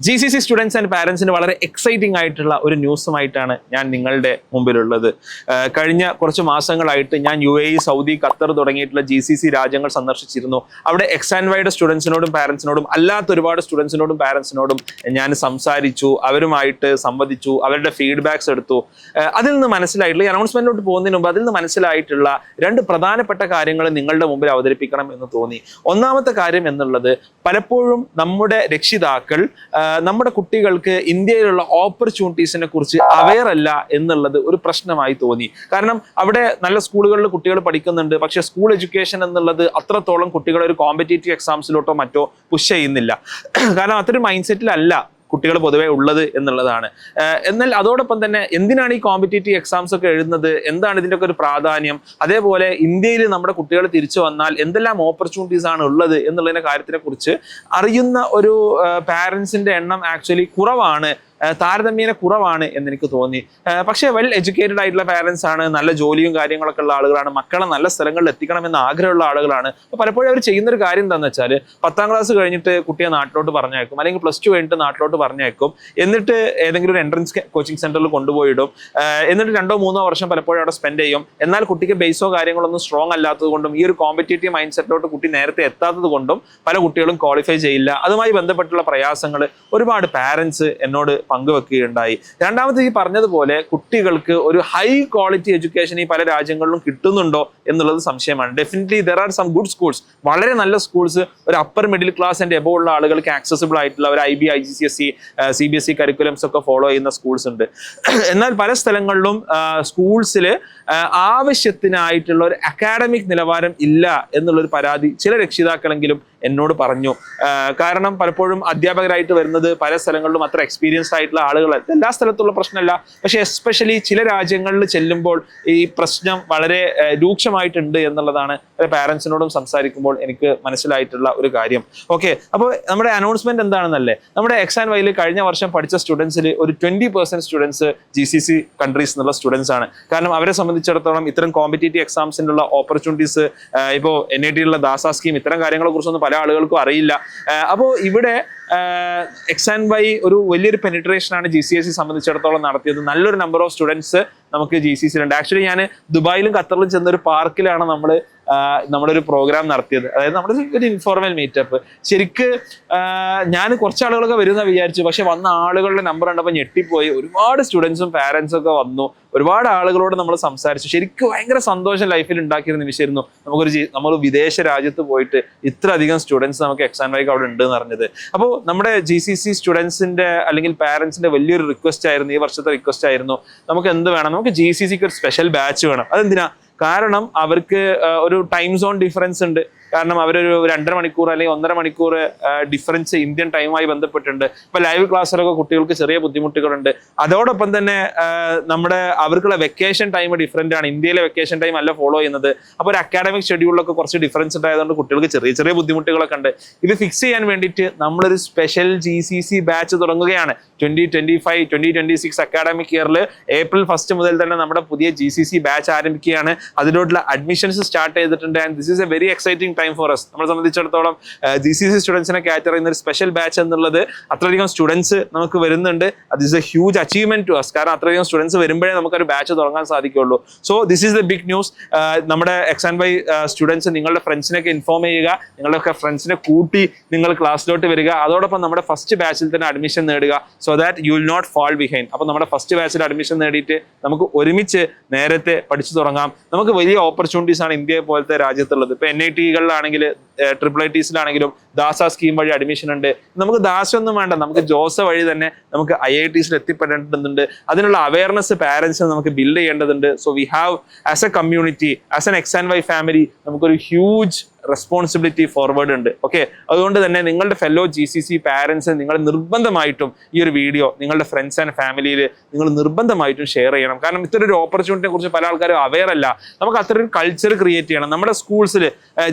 GCC students and പാരൻസിന് വളരെ exciting ആയിട്ടുള്ള ഒരു ന്യൂസുമായിട്ടാണ് ഞാൻ നിങ്ങളുടെ മുമ്പിലുള്ളത്. കഴിഞ്ഞ കുറച്ച് മാസങ്ങളായിട്ട് ഞാൻ UAE, സൗദി, ഖത്തർ തുടങ്ങിയിട്ടുള്ള GCC രാജ്യങ്ങൾ സന്ദർശിച്ചിരുന്നു. അവിടെ XNYയുടെ സ്റ്റുഡൻസിനോടും പാരൻസിനോടും അല്ലാത്ത ഒരുപാട് സ്റ്റുഡൻസിനോടും പാരൻസിനോടും ഞാൻ സംസാരിച്ചു, അവരുമായിട്ട് സംവദിച്ചു, അവരുടെ ഫീഡ്ബാക്സ് എടുത്തു. അതിൽ നിന്ന് മനസ്സിലായിട്ടുള്ള, ഈ അനൗൺസ്മെന്റിലോട്ട് പോകുന്നതിന് മുമ്പ് അതിൽ നിന്ന് മനസ്സിലായിട്ടുള്ള രണ്ട് പ്രധാനപ്പെട്ട കാര്യങ്ങൾ നിങ്ങളുടെ മുമ്പിൽ അവതരിപ്പിക്കണം എന്ന് തോന്നി. ഒന്നാമത്തെ കാര്യം എന്നുള്ളത്, പലപ്പോഴും നമ്മുടെ രക്ഷിതാക്കൾ നമ്മുടെ കുട്ടികൾക്ക് ഇന്ത്യയിലുള്ള ഓപ്പർച്യൂണിറ്റീസിനെ കുറിച്ച് അവെയർ അല്ല എന്നുള്ളത് ഒരു പ്രശ്നമായി തോന്നി. കാരണം അവിടെ നല്ല സ്കൂളുകളിൽ കുട്ടികൾ പഠിക്കുന്നുണ്ട്, പക്ഷെ സ്കൂൾ എഡ്യൂക്കേഷൻ എന്നുള്ളത് അത്രത്തോളം കുട്ടികളെ ഒരു കോമ്പറ്റേറ്റീവ് എക്സാംസിലോട്ടോ മറ്റോ പുഷ് ചെയ്യുന്നില്ല. കാരണം അത്രയൊരു മൈൻഡ് സെറ്റിലല്ല കുട്ടികൾ പൊതുവെ ഉള്ളത് എന്നുള്ളതാണ്. എന്നാൽ അതോടൊപ്പം തന്നെ എന്തിനാണ് ഈ കോമ്പറ്റേറ്റീവ് എക്സാംസ് ഒക്കെ എഴുതുന്നത്, എന്താണ് ഇതിൻ്റെ ഒക്കെ ഒരു പ്രാധാന്യം, അതേപോലെ ഇന്ത്യയിൽ നമ്മുടെ കുട്ടികൾ തിരിച്ചു വന്നാൽ എന്തെല്ലാം ഓപ്പർച്യൂണിറ്റീസ് ആണ് ഉള്ളത് എന്നുള്ളതിന്റെ കാര്യത്തിനെ കുറിച്ച് അറിയുന്ന ഒരു പാരൻസിന്റെ എണ്ണം ആക്ച്വലി കുറവാണ്, താരതമ്യേന കുറവാണ് എന്നെനിക്ക് തോന്നി. പക്ഷേ വെൽ എഡ്യൂക്കേറ്റഡ് ആയിട്ടുള്ള പാരൻസ് ആണ്, നല്ല ജോലിയും കാര്യങ്ങളൊക്കെ ഉള്ള ആളുകളാണ്, മക്കളെ നല്ല സ്ഥലങ്ങളിൽ എത്തിക്കണമെന്ന് ആഗ്രഹമുള്ള ആളുകളാണ്. അപ്പോൾ പലപ്പോഴും അവർ ചെയ്യുന്നൊരു കാര്യം എന്താണെന്ന് വെച്ചാൽ, 10ാം ക്ലാസ് കഴിഞ്ഞിട്ട് കുട്ടിയെ നാട്ടിലോട്ട് പറഞ്ഞേക്കും, അല്ലെങ്കിൽ +2 കഴിഞ്ഞിട്ട് നാട്ടിലോട്ട് പറഞ്ഞേക്കും, എന്നിട്ട് ഏതെങ്കിലും ഒരു എൻട്രൻസ് കോച്ചിങ് സെന്ററിൽ കൊണ്ടുപോയിടും, എന്നിട്ട് 2-3 വർഷം പലപ്പോഴും അവിടെ സ്പെൻഡ് ചെയ്യും. എന്നാൽ കുട്ടിക്ക് ബേസോ കാര്യങ്ങളൊന്നും സ്ട്രോങ് അല്ലാത്തത് കൊണ്ടും ഈ ഒരു കോമ്പറ്റേറ്റീവ് മൈൻഡ് സെറ്റിലോട്ട് കുട്ടി നേരത്തെ എത്താത്തത് കൊണ്ടും പല കുട്ടികളും ക്വാളിഫൈ ചെയ്യില്ല. അതുമായി ബന്ധപ്പെട്ടുള്ള പ്രയാസങ്ങൾ ഒരുപാട് പാരൻസ് എന്നോട് പങ്കുവെക്കുകയുണ്ടായി. രണ്ടാമത് ഈ പറഞ്ഞതുപോലെ കുട്ടികൾക്ക് ഒരു ഹൈ ക്വാളിറ്റി എഡ്യൂക്കേഷൻ ഈ പല രാജ്യങ്ങളിലും കിട്ടുന്നുണ്ടോ എന്നുള്ളത് സംശയമാണ്. Definitely there are some good schools, വളരെ നല്ല സ്കൂൾസ്, ഒരു upper middle class and above ഉള്ള ആളുകൾക്ക് ആക്സസിബിൾ ആയിട്ടുള്ള ഒരു IB, IGCSE, CBSE കരിക്കുലംസ് ഒക്കെ ഫോളോ ചെയ്യുന്ന സ്കൂൾസ് ഉണ്ട്. എന്നാൽ പല സ്ഥലങ്ങളിലും സ്കൂൾസിൽ ആവശ്യത്തിനായിട്ടുള്ള ഒരു അക്കാഡമിക് നിലവാരം ഇല്ല എന്നുള്ളൊരു പരാതി ചില രക്ഷിതാക്കളെങ്കിലും എന്നോട് പറഞ്ഞു. കാരണം പലപ്പോഴും അധ്യാപകരായിട്ട് വരുന്നത് പല സ്ഥലങ്ങളിലും അത്ര എക്സ്പീരിയൻസ്ഡ് ആയിട്ടുള്ള ആളുകളല്ല. എല്ലാ സ്ഥലത്തുള്ള പ്രശ്നമല്ല, പക്ഷെ എസ്പെഷ്യലി ചില രാജ്യങ്ങളിൽ ചെല്ലുമ്പോൾ ഈ പ്രശ്നം വളരെ രൂക്ഷമായിട്ടുണ്ട് എന്നുള്ളതാണ് പാരൻസിനോടും സംസാരിക്കുമ്പോൾ എനിക്ക് മനസ്സിലായിട്ടുള്ള ഒരു കാര്യം. ഓക്കെ, അപ്പോൾ നമ്മുടെ അനൗൺസ്മെന്റ് എന്താണെന്നല്ലേ, നമ്മുടെ XNYയിൽ കഴിഞ്ഞ വർഷം പഠിച്ച സ്റ്റുഡൻസിൽ ഒരു 20% സ്റ്റുഡൻസ് GCC കൺട്രീസ് എന്നുള്ള സ്റ്റുഡൻസ് ആണ്. കാരണം അവരെ സംബന്ധിച്ചിടത്തോളം ഇത്തരം കോമ്പറ്റേറ്റീവ് എക്സാംസിനുള്ള ഓപ്പർച്യൂണിറ്റീസ്, ഇപ്പോൾ NIT ദാസ സ്കീം, ഇത്തരം കാര്യങ്ങളെ കുറിച്ചൊന്നും പല ആളുകൾക്കും അറിയില്ല. അപ്പോൾ ഇവിടെ XNY ഒരു വലിയൊരു പെനിട്രേഷൻ ആണ് GCSE സംബന്ധിച്ചിടത്തോളം നടത്തിയത്. നല്ലൊരു നമ്പർ ഓഫ് സ്റ്റുഡൻസ് നമുക്ക് GCC ഉണ്ട്. ആക്ച്വലി ഞാൻ ദുബായിലും ഖത്തറിലും ചെന്നൊരു പാർക്കിലാണ് നമ്മുടെ ഒരു പ്രോഗ്രാം നടത്തിയത്. അതായത് നമ്മുടെ ഒരു ഇൻഫോർമൽ മീറ്റപ്പ്. ശരിക്ക് ഞാൻ കുറച്ച് ആളുകളൊക്കെ വരുന്ന വിചാരിച്ചു, പക്ഷെ വന്ന ആളുകളുടെ നമ്പർ കണ്ടപ്പോൾ ഞെട്ടിപ്പോയി. ഒരുപാട് സ്റ്റുഡൻസും പാരൻസും ഒക്കെ വന്നു, ഒരുപാട് ആളുകളോട് നമ്മൾ സംസാരിച്ചു. ശരിക്കും ഭയങ്കര സന്തോഷം ലൈഫിൽ ഉണ്ടാക്കിയ നിമിഷമായിരുന്നു നമ്മൾ വിദേശ രാജ്യത്ത് പോയിട്ട് ഇത്രയധികം സ്റ്റുഡൻസ് നമുക്ക് XNYക്ക് അവിടെ ഉണ്ട് എന്ന് പറഞ്ഞത്. അപ്പോൾ നമ്മുടെ GCC സ്റ്റുഡൻസിന്റെ അല്ലെങ്കിൽ പാരൻസിന്റെ വലിയൊരു റിക്വസ്റ്റ് ആയിരുന്നു, ഈ വർഷത്തെ റിക്വസ്റ്റ് ആയിരുന്നു, നമുക്ക് എന്ത് വേണം, നമുക്ക് GCCക്ക് ഒരു സ്പെഷ്യൽ ബാച്ച് വേണം. അതെന്തിനാ? കാരണം അവർക്ക് ഒരു ടൈം സോൺ ഡിഫറൻസ് ഉണ്ട്. കാരണം അവരൊരു 2.5 മണിക്കൂർ അല്ലെങ്കിൽ 1.5 മണിക്കൂർ ഡിഫറൻസ് ഇന്ത്യൻ ടൈമായി ബന്ധപ്പെട്ടുണ്ട്. ഇപ്പൊ ലൈവ് ക്ലാസ്സിലൊക്കെ കുട്ടികൾക്ക് ചെറിയ ബുദ്ധിമുട്ടുകളുണ്ട്. അതോടൊപ്പം തന്നെ അവർക്കുള്ള വെക്കേഷൻ ടൈം ഡിഫറെന്റ് ആണ്. ഇന്ത്യയിലെ വെക്കേഷൻ ടൈം അല്ല ഫോളോ ചെയ്യുന്നത്. അപ്പോൾ ഒരു അക്കാഡമിക് ഷെഡ്യൂളിലൊക്കെ കുറച്ച് ഡിഫറൻസ് ഉണ്ടായതുകൊണ്ട് കുട്ടികൾക്ക് ചെറിയ ചെറിയ ബുദ്ധിമുട്ടുകളൊക്കെ ഉണ്ട്. ഇത് ഫിക്സ് ചെയ്യാൻ വേണ്ടിയിട്ട് നമ്മളൊരു സ്പെഷ്യൽ GCC ബാച്ച് തുടങ്ങുകയാണ്. 2025-2026 അക്കാഡമിക് ഇയറിൽ April 1 മുതൽ തന്നെ നമ്മുടെ പുതിയ GCC ബാച്ച് ആരംഭിക്കുകയാണ്. അതിലോട്ടുള്ള അഡ്മിഷൻസ് സ്റ്റാർട്ട് ചെയ്തിട്ടുണ്ട്. And this is A very exciting time four us. നമ്മളെ സംബന്ധിച്ചിടത്തോളം GCC സ്റ്റുഡൻസിനെ ക്യാറ്റർ ചെയ്യുന്ന ഒരു സ്പെഷ്യൽ ബാച്ച് എന്നുള്ളത്, അത്രയധികം സ്റ്റുഡൻസ് നമുക്ക് വരുന്നുണ്ട്. This is a huge achievement to us. കാരണം അത്രയധികം സ്റ്റുഡൻസ് വരുമ്പോഴേ നമുക്കൊരു ബാച്ച് തുടങ്ങാൻ സാധിക്കുള്ളൂ. So this is the big news. നമ്മുടെ XNY സ്റ്റുഡൻസ് നിങ്ങളുടെ ഫ്രണ്ട്സിനൊക്കെ ഇൻഫോം ചെയ്യുക, നിങ്ങളൊക്കെ ഫ്രണ്ട്സിനെ കൂട്ടി നിങ്ങൾ ക്ലാസ്സിലോട്ട് വരിക. അതോടൊപ്പം നമ്മുടെ ഫസ്റ്റ് ബാച്ചിൽ തന്നെ അഡ്മിഷൻ നേടുക, so that you will not fall behind. അപ്പോൾ നമ്മുടെ ഫസ്റ്റ് ബാച്ചിൽ അഡ്മിഷൻ നേടിയിട്ട് നമുക്ക് ഒരുമിച്ച് നേരത്തെ പഠിച്ചു തുടങ്ങാം. നമുക്ക് വലിയ ഓപ്പർച്യൂണിറ്റീസ് ആണ് ഇന്ത്യയെ പോലത്തെ രാജ്യത്തുള്ളത്. ഇപ്പൊ NITകളിലാണെങ്കിൽ IITസിലാണെങ്കിലും ദാസ സ്കീം വഴി അഡ്മിഷൻ ഉണ്ട്. നമുക്ക് ദാസ ഒന്നും വേണ്ട, നമുക്ക് ജോസ വഴി തന്നെ നമുക്ക് IITസിൽ എത്തിപ്പെടേണ്ടതുണ്ട്. അതിനുള്ള അവയർനെസ് പാരൻസ് നമുക്ക് ബിൽഡ് ചെയ്യേണ്ടതുണ്ട്. So we have as A community, as an XNY family, നമുക്കൊരു ഹ്യൂജ് റെസ്പോൺസിബിലിറ്റി ഫോർവേഡ് ഉണ്ട്. ഓക്കെ, അതുകൊണ്ട് തന്നെ നിങ്ങളുടെ ഫെല്ലോ GCC പാരൻസ് നിങ്ങൾ നിർബന്ധമായിട്ടും ഈ ഒരു വീഡിയോ നിങ്ങളുടെ ഫ്രണ്ട്സ് ആൻഡ് ഫാമിലിയിൽ നിങ്ങൾ നിർബന്ധമായിട്ടും ഷെയർ ചെയ്യണം. കാരണം ഇത്തരം ഒരു ഓപ്പർച്യൂണിറ്റിയെ കുറിച്ച് പല ആൾക്കാരും അവെയർ അല്ല. നമുക്ക് അത്ര ഒരു കൾച്ചർ ക്രിയേറ്റ് ചെയ്യണം. നമ്മുടെ സ്കൂൾസിൽ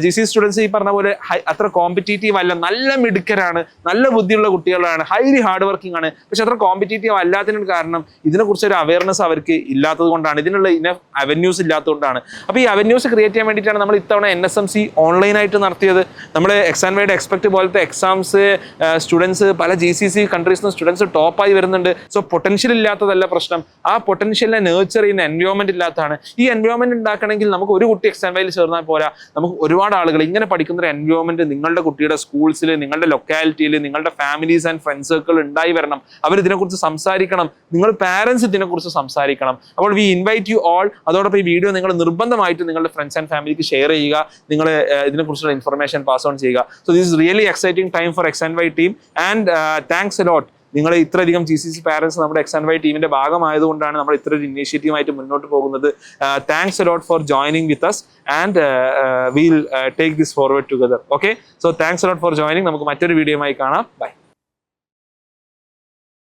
GCC സ്റ്റുഡൻസ് ഈ പറഞ്ഞ പോലെ അത്ര കോമ്പറ്റീറ്റീവ് അല്ല, നല്ല മിടുക്കരാണ്, നല്ല ബുദ്ധിയുള്ള കുട്ടികളാണ്, ഹൈലി ഹാർഡ് വർക്കിംഗ് ആണ്. പക്ഷെ അത്ര കോമ്പറ്റീറ്റീവ് അല്ലാത്തതിന് കാരണം ഇതിനെക്കുറിച്ച് ഒരു അവയർനെസ് അവർക്ക് ഇല്ലാത്തത് കൊണ്ടാണ്, ഇതിനുള്ള ഇനഫ് അവന്യൂസ് ഇല്ലാത്തതുകൊണ്ടാണ്. അപ്പോൾ ഈ അവന്യൂസ് ക്രിയേറ്റ് ചെയ്യാൻ വേണ്ടിയിട്ടാണ് നമ്മൾ ഇത്തവണ NSMC ഓൺലൈൻ ഓൺലൈനായിട്ട് നടത്തിയത്. നമ്മൾ എക്സാൻവൈഡ് എക്സ്പെക്ട് പോലത്തെ എക്സാംസ് സ്റ്റുഡൻസ് പല GCC കൺട്രീസിൽ നിന്ന് സ്റ്റുഡൻസ് ടോപ്പായി വരുന്നുണ്ട്. സോ പൊട്ടൻഷ്യൽ ഇല്ലാത്തതല്ല പ്രശ്നം, ആ പൊട്ടൻഷ്യലിനെ നേർച്ചർ ചെയ്യുന്ന എൻവയോൺമെന്റ് ഇല്ലാത്തതാണ്. ഈ എൻവയോൺമെന്റ് ഉണ്ടാക്കണമെങ്കിൽ നമുക്ക് ഒരു കുട്ടി എക്സാൻവൈഡിൽ ചേർന്നാൽ പോരാ, നമുക്ക് ഒരുപാട് ആളുകൾ ഇങ്ങനെ പഠിക്കുന്ന ഒരു എൻവയോൺമെന്റ് നിങ്ങളുടെ കുട്ടിയുടെ സ്കൂൾസിൽ, നിങ്ങളുടെ ലൊക്കാലിറ്റിയിൽ, നിങ്ങളുടെ ഫാമിലീസ് ആൻഡ് ഫ്രണ്ട് സർക്കിൾ ഉണ്ടായി വരണം. അവർ ഇതിനെക്കുറിച്ച് സംസാരിക്കണം, നിങ്ങൾ പാരന്റ്സ് ഇതിനെക്കുറിച്ച് സംസാരിക്കണം. അപ്പോൾ വി ഇൻവൈറ്റ് യു ഓൾ. അതോടൊപ്പം ഈ വീഡിയോ നിങ്ങൾ നിർബന്ധമായിട്ട് നിങ്ങളുടെ ഫ്രണ്ട്സ് ആൻഡ് ഫാമിലിക്ക് ഷെയർ ചെയ്യുക, നിങ്ങൾ ഇതിനെക്കുറിച്ചുള്ള ഇൻഫർമേഷൻ പാസ് ഓൺ ചെയ്യുക. So this is really exciting time for X and Y team and thanks a lot. നിങ്ങൾ ഇത്രയധികം GCC പാരന്റ്സ് നമ്മുടെ എക്സാൻവൈ ടീമിന്റെ ഭാഗമായതുകൊണ്ടാണ് നമ്മൾ ഇത്ര ഒരു ഇനീഷ്യേറ്റീവായിട്ട് മുന്നോട്ട് പോകുന്നത്. Thanks a lot for joining with us and will take this forward together. Okay, so thanks a lot for joining. നമുക്ക് മറ്റൊരു വീഡിയോയുമായി കാണാം. ബൈ.